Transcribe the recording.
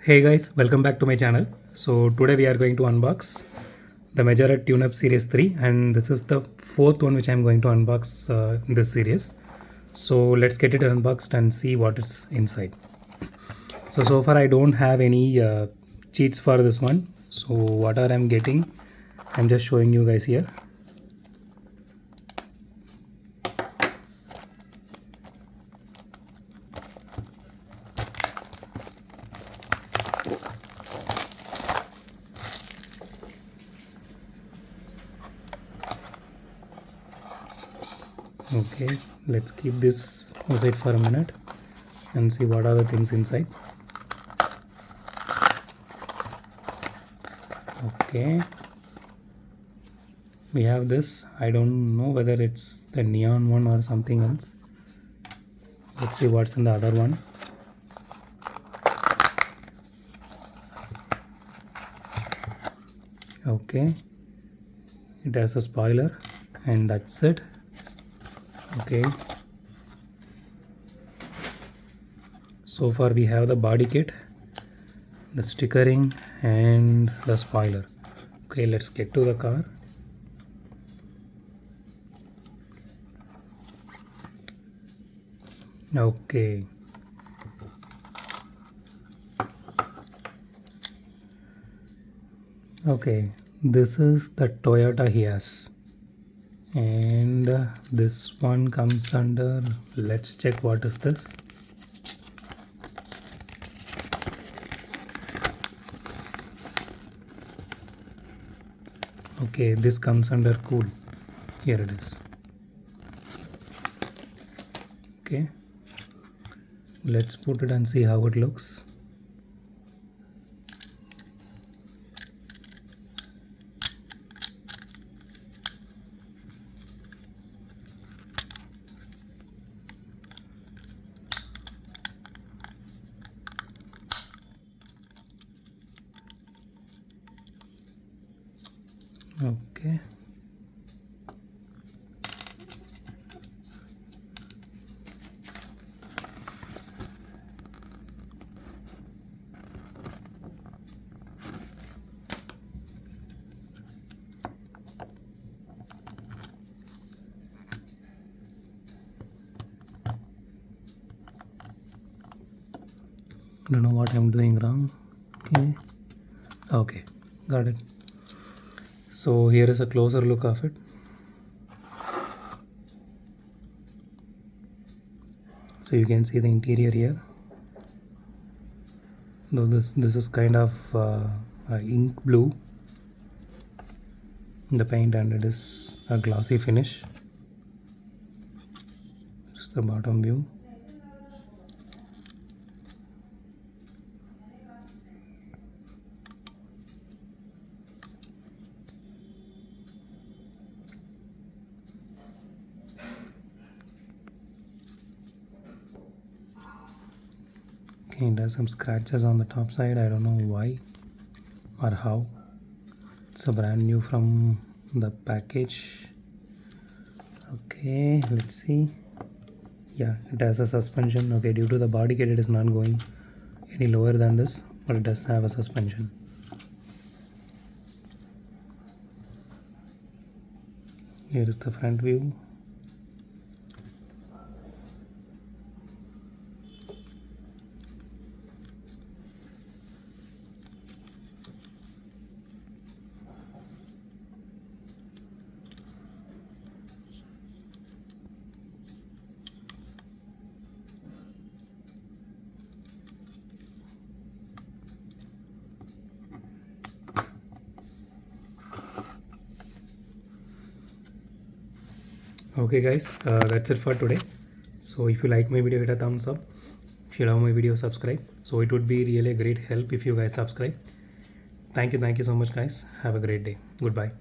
Hey guys, welcome back to my channel. So today we are going to unbox the Majorette TUNEUP Series 3, and this is the fourth one which I am going to unbox in this series. So let's get it unboxed and see what is inside. So far I don't have any cheats for this one. So whatever I'm getting, I'm just showing you guys here. Okay, let's keep this aside for a minute and see what are the things inside. Okay, we have this. I don't know whether it's the neon one or something else. Let's see what's in the other one. Okay, it has a spoiler and that's it. Okay, so far we have the body kit, the stickering and the spoiler. Okay, let's get to the car. Okay, this is the Toyota Hiace, and this one comes under, let's check what is this. Okay, this comes under cool. Here it is. Okay, let's put it and see how it looks. Okay, I don't know what I'm doing wrong. Okay, got it. So here is a closer look of it. So you can see the interior here. Though this is kind of ink blue, the paint, and it is a glossy finish. This is the bottom view. Okay, it has some scratches on the top side. I don't know why or how. It's a brand new from the package. Okay, let's see. Yeah, it has a suspension. Okay, due to the body kit it is not going any lower than this, but it does have a suspension. Here is the front view. Okay guys, that's it for today. So if you like my video, hit a thumbs up. If you love my video, subscribe. So it would be really a great help if you guys subscribe. Thank you so much guys. Have a great day. Goodbye.